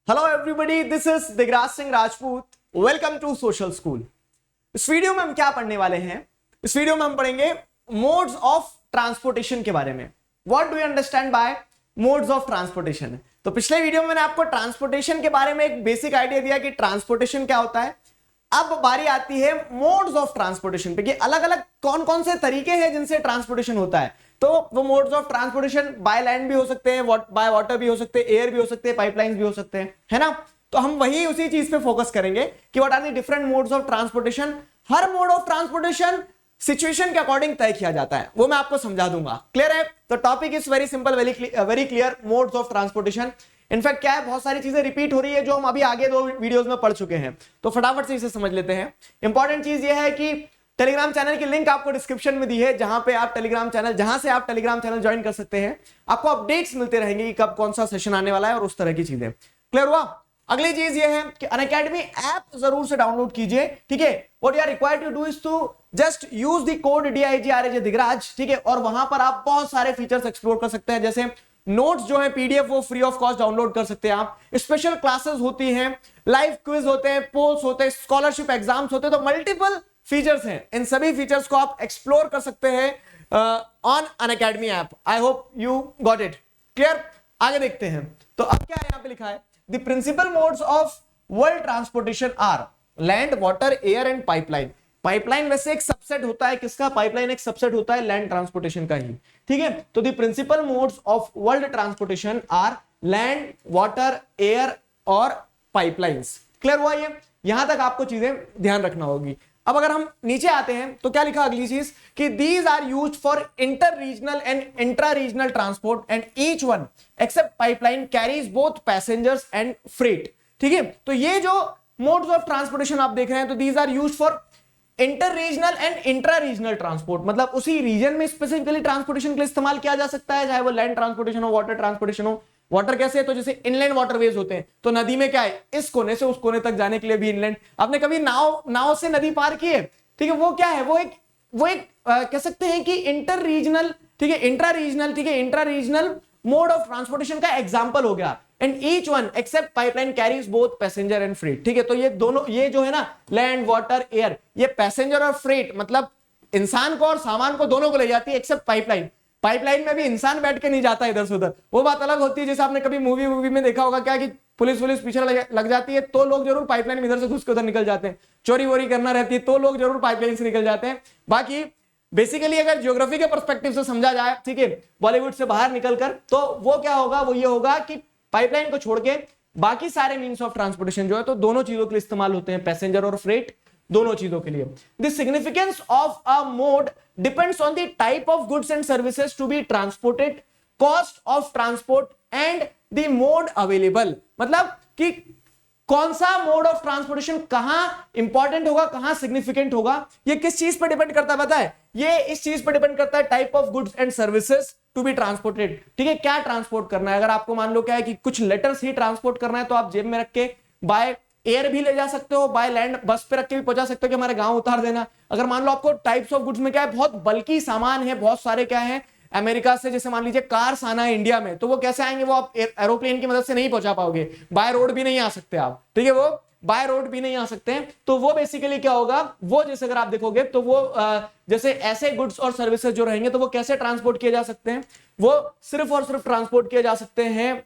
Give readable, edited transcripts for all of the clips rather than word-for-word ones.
Hello everybody, this is Digraj Singh Rajput. Welcome to social school. इस video में हम क्या पढ़ने वाले हैं? इस वीडियो में हम पढ़ेंगे मोड्स ऑफ ट्रांसपोर्टेशन के बारे में। What do you understand by modes of transportation? तो पिछले वीडियो में मैंने आपको ट्रांसपोर्टेशन के बारे में एक बेसिक आइडिया दिया कि ट्रांसपोर्टेशन क्या होता है। अब बारी आती है मोड्स ऑफ ट्रांसपोर्टेशन पे कि अलग अलग कौन कौन से तरीके हैं जिनसे ट्रांसपोर्टेशन होता है। तो वो modes of transportation by land भी हो सकते हैं, बाय वाटर भी हो सकते हैं, एयर भी हो सकते हैं, पाइपलाइंस भी हो सकते हैं, है ना। तो हम वही उसी चीज पे फोकस करेंगे कि what are the different modes of transportation. हर मोड ऑफ ट्रांसपोर्टेशन सिचुएशन के अकॉर्डिंग तय किया जाता है, वो मैं आपको समझा दूंगा। क्लियर है? तो topic is very simple, very clear. Modes of transportation. In fact क्या है, बहुत सारी चीजें रिपीट हो रही है जो हम अभी आगे दो वीडियोस में पढ़ चुके हैं, तो फटाफट से इसे समझ लेते हैं। इंपॉर्टेंट चीज ये है कि टेलीग्राम चैनल की लिंक आपको डिस्क्रिप्शन में दी है, जहां से आप टेलीग्राम चैनल ज्वाइन कर सकते हैं। आपको अपडेट्स मिलते रहेंगे कि कब कौन सा सेशन आने वाला है और उस तरह की चीजें। क्लियर हुआ? अगली चीज ये है कि अनअकैडमी ऐप जरूर से डाउनलोड कीजिए, ठीक है। What you are required to do is to just use the code DIGRAJ Digraj, ठीक है। और वहां पर आप बहुत सारे फीचर्स एक्सप्लोर कर सकते हैं, जैसे नोट्स जो है PDF वो फ्री ऑफ कॉस्ट डाउनलोड कर सकते हैं आप। स्पेशल क्लासेस होती हैं, लाइव क्विज होते हैं, पोल्स होते हैं, स्कॉलरशिप एग्जाम्स होते हैं। तो मल्टीपल फीचर्स हैं, इन सभी फीचर्स को आप एक्सप्लोर कर सकते हैं on Unacademy app. I hope you got it. Clear? आगे देखते हैं। तो अब क्या यहां पे लिखा है, the principal modes of world transportation are land, water, air and pipeline. Pipeline वैसे एक सबसेट होता है किसका? पाइपलाइन एक सबसेट होता है लैंड ट्रांसपोर्टेशन का ही, ठीक है। तो the principal modes of world transportation are land, water, air और पाइपलाइंस। क्लियर हुआ? ये यहां तक आपको चीजें ध्यान रखना होगी। अब अगर हम नीचे आते हैं तो क्या लिखा अगली चीज कि these are used for inter regional and intra regional transport and each one except pipeline carries both passengers and freight, ठीक है। तो ये जो मोड्स ऑफ ट्रांसपोर्टेशन आप देख रहे हैं, तो these are used for inter regional and intra regional transport, मतलब उसी रीजन में स्पेसिफिकली ट्रांसपोर्टेशन के लिए इस्तेमाल किया जा सकता है, चाहे वो लैंड ट्रांसपोर्टेशन हो, वाटर ट्रांसपोर्टेशन हो। वाटर कैसे है? तो जैसे इनलैंड वाटरवेज होते हैं, तो नदी में क्या है, इस कोने से उस कोने तक जाने के लिए भी इनलैंड। आपने कभी नाव से नदी पार की है, ठीक है, वो क्या है, वो एक कह सकते हैं कि इंटर रीजनल, ठीक है, इंट्रा रीजनल, ठीक है, intra regional mode of transportation का एग्जांपल हो गया। And each one except pipeline carries both passenger and freight, ठीक है। तो ये दोनों, ये जो है ना, लैंड, वाटर, एयर, ये पैसेंजर और फ्रेट, मतलब इंसान को और सामान को दोनों को ले जाती है, एक्सेप्ट पाइपलाइन। पाइपलाइन में भी इंसान बैठ के नहीं जाता इधर से उधर, वो बात अलग होती है। जैसे आपने कभी मूवी में देखा होगा क्या कि पुलिस पीछे लग जाती है तो लोग जरूर पाइपलाइन में इधर से घुस के उधर निकल जाते हैं। चोरी वोरी करना रहती है तो लोग जरूर पाइपलाइन से निकल जाते हैं। बाकी बेसिकली अगर ज्योग्राफी के पर्सपेक्टिव से समझा जाए, ठीक है, बॉलीवुड से बाहर निकलकर, तो वो क्या होगा, वो ये होगा कि पाइपलाइन को छोड़ के बाकी सारे मीन्स ऑफ ट्रांसपोर्टेशन जो है तो दोनों चीजों के लिए इस्तेमाल होते हैं, पैसेंजर और फ्रेट, दोनों चीजों के लिए। The significance of a mode depends on the type of goods and services to be transported, cost of transport and the mode available. मतलब कि कौन सा मोड ऑफ ट्रांसपोर्टेशन कहां इंपॉर्टेंट होगा, कहां सिग्निफिकेंट होगा, ये किस चीज पर डिपेंड करता है पता है? ये इस चीज पर डिपेंड करता है type of goods and services to be transported, ठीक है। क्या ट्रांसपोर्ट करना है? अगर आपको मान लो क्या है कि कुछ लेटर्स ही ट्रांसपोर्ट करना है, तो आप जेब में रख के बाय एयर भी ले जा सकते हो, बाय लैंड बस पे रख के भी पहुंचा सकते हो कि हमारे गांव उतार देना। अगर मान लो आपको टाइप्स ऑफ गुड्स में क्या है, बहुत बल्कि सामान है, बहुत सारे क्या है, अमेरिका से जैसे मान लीजिए कार्स आना है इंडिया में, तो वो कैसे आएंगे, वो आप एरोप्लेन की मदद से नहीं पहुंचा पाओगे, बाय रोड भी नहीं आ सकते आप, ठीक है, वो बाय रोड भी नहीं आ सकते हैं। तो वो बेसिकली क्या होगा, वो जैसे अगर आप देखोगे तो वो जैसे ऐसे गुड्स और सर्विसेज जो रहेंगे तो वो कैसे ट्रांसपोर्ट किए जा सकते हैं, वो सिर्फ और सिर्फ ट्रांसपोर्ट किए जा सकते हैं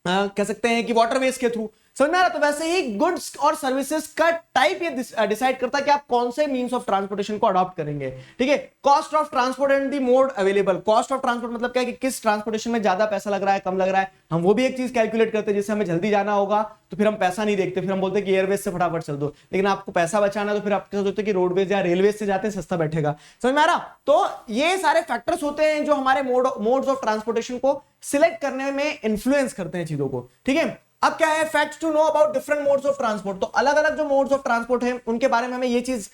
कह सकते हैं कि वाटरवेज के थ्रू। समझ में आ रहा? तो वैसे ही गुड्स और सर्विसेज का टाइप ये डिसाइड करता है कि आप कौन से मींस ऑफ ट्रांसपोर्टेशन को अडॉप्ट करेंगे, ठीक है। Cost of transport and the mode available. Cost of transport मतलब क्या है कि किस ट्रांसपोर्टेशन में ज्यादा पैसा लग रहा है, कम लग रहा है, हम वो भी एक चीज कैलकुलेट करते हैं। जैसे हमें जल्दी जाना होगा तो फिर हम पैसा नहीं देखते, फिर हम बोलते हैं कि एयरवेज से फटाफट चल दो, लेकिन आपको पैसा बचाना तो फिर आप क्या सोचते हैं कि रोडवेज या रेलवे से जाते हैं, सस्ता बैठेगा। समझ में आ रहा? तो ये सारे फैक्टर्स होते हैं जो हमारे मोड्स ऑफ ट्रांसपोर्टेशन को सिलेक्ट करने में इंफ्लुएंस करते हैं चीजों को, ठीक है। अब क्या है, facts to know about different modes of transport. तो अलग अलग जो मोड्स ऑफ ट्रांसपोर्ट हैं उनके बारे में हमें ये चीज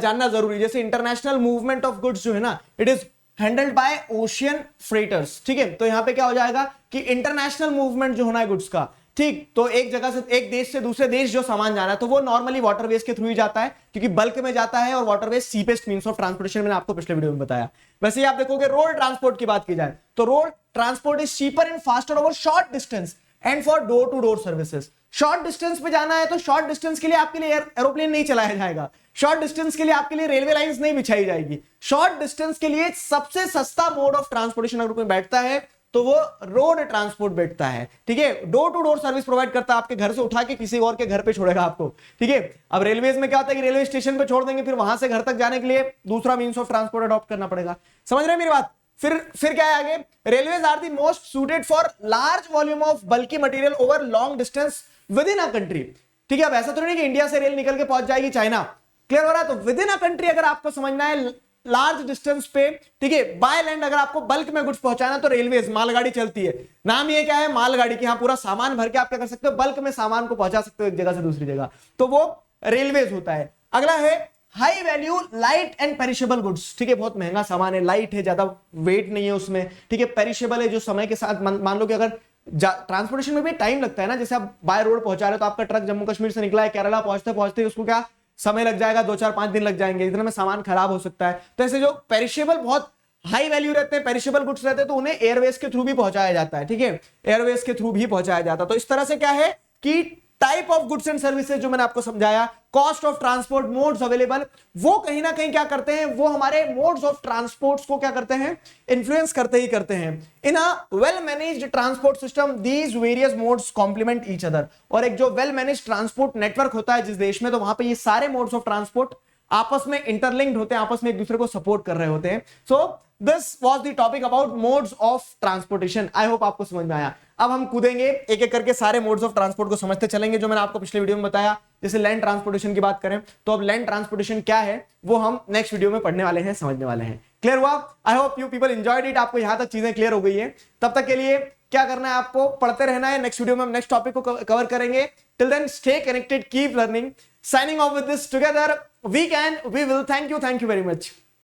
जानना जरूरी है। जैसे इंटरनेशनल मूवमेंट ऑफ गुड्स जो है ना, it is handled by ocean freighters, ठीक है। तो यहां पे क्या हो जाएगा कि इंटरनेशनल मूवमेंट जो होना है गुड्स का, ठीक, तो एक जगह से, एक देश से दूसरे देश जो सामान जाना है तो वो नॉर्मली वाटरवेज के थ्रू ही जाता है, क्योंकि बल्क में जाता है और waterways cheapest means of transportation, मैंने आपको पिछले वीडियो में बताया। वैसे ही आप देखोगे रोड ट्रांसपोर्ट की बात की जाए तो road transport is cheaper and faster over short distance and for door to door services. Short distance पे जाना है तो शॉर्ट डिस्टेंस के लिए आपके लिए एरोप्लेन नहीं चलाया जाएगा, शॉर्ट डिस्टेंस के लिए आपके लिए रेलवे लाइंस नहीं बिछाई जाएगी। शॉर्ट डिस्टेंस के लिए सबसे सस्ता मोड ऑफ ट्रांसपोर्टेशन अगर कोई बैठता है तो वो रोड ट्रांसपोर्ट बैठता है, ठीक है। Door to door service provide करता है, आपके घर से उठा के किसी और के घर पे छोड़ेगा आपको, ठीक है। अब रेलवेज में क्या होता है कि रेलवे स्टेशन पे छोड़ देंगे, फिर वहां से घर तक जाने के लिए दूसरा मींस ऑफ ट्रांसपोर्ट अडॉप्ट करना पड़ेगा। समझ रहे हैं मेरी बात। फिर क्या है आगे, railways are the most suited for large volume of bulky material over long distance within a country, ठीक है। अब ऐसा तो नहीं कि इंडिया से रेल निकल के पहुंच जाएगी चाइना, क्लियर हो रहा है। तो विद इन अ कंट्री अगर आपको समझना है लार्ज डिस्टेंस पे, ठीक है, बाय लैंड अगर आपको बल्क में गुड्स पहुंचाना तो रेलवेज मालगाड़ी चलती है, नाम ये क्या है मालगाड़ी की। हाँ, पूरा सामान भर के आप क्या कर सकते हो, बल्क में सामान को पहुंचा सकते हो एक जगह से दूसरी जगह, तो वो रेलवेज होता है। अगला है high value light and perishable goods, ठीक है, बहुत महंगा सामान है, लाइट है, ज्यादा वेट नहीं है उसमें, ठीक है, पेरिशेबल है, जो समय के साथ मान लो कि अगर ट्रांसपोर्टेशन में भी टाइम लगता है ना, जैसे आप बाय रोड पहुंचा रहे हो तो आपका ट्रक जम्मू कश्मीर से निकला है, केरला पहुंचते पहुंचते उसको क्या समय लग जाएगा, 2-4-5 दिन लग जाएंगे, इतने में सामान खराब हो सकता है। तो ऐसे जो पेरिशेबल बहुत हाई वैल्यू रहते हैं, पेरिशेबल गुड्स रहते हैं, तो उन्हें एयरवेज के थ्रू भी पहुंचाया जाता है, ठीक है, एयरवेज के थ्रू भी पहुंचाया जाता है। तो इस तरह से क्या है कि type of goods and services जो मैंने आपको समझाया, cost of transport, modes available, वो कहीं ना कहीं क्या करते हैं, वो हमारे मोड्स ऑफ ट्रांसपोर्ट्स को क्या करते हैं, इन्फ्लुएंस करते ही करते हैं। In a well managed transport system these various modes complement each other. और एक जो वेल मैनेज्ड ट्रांसपोर्ट नेटवर्क होता है जिस देश में, तो वहां पे ये सारे मोड्स ऑफ ट्रांसपोर्ट आपस में इंटरलिंक्ड होते हैं, आपस में एक दूसरे को सपोर्ट कर रहे होते हैं। So this was the topic about modes of transportation. I hope आपको समझ में आया। अब हम कूदेंगे एक एक करके सारे मोड्स ऑफ ट्रांसपोर्ट को समझते चलेंगे जो मैंने आपको पिछले वीडियो में बताया। जैसे लैंड ट्रांसपोर्टेशन की बात करें तो अब लैंड ट्रांसपोर्टेशन क्या है वो हम नेक्स्ट वीडियो में पढ़ने वाले हैं, समझने वाले हैं। क्लियर हुआ? I hope you people enjoyed it. आपको यहां तक चीजें क्लियर हो गई है। तब तक के लिए क्या करना है, आपको पढ़ते रहना है। नेक्स्ट वीडियो में हम नेक्स्ट टॉपिक को कवर करेंगे। Till then stay connected, keep learning. Signing off with this together we can we will. Thank you very much.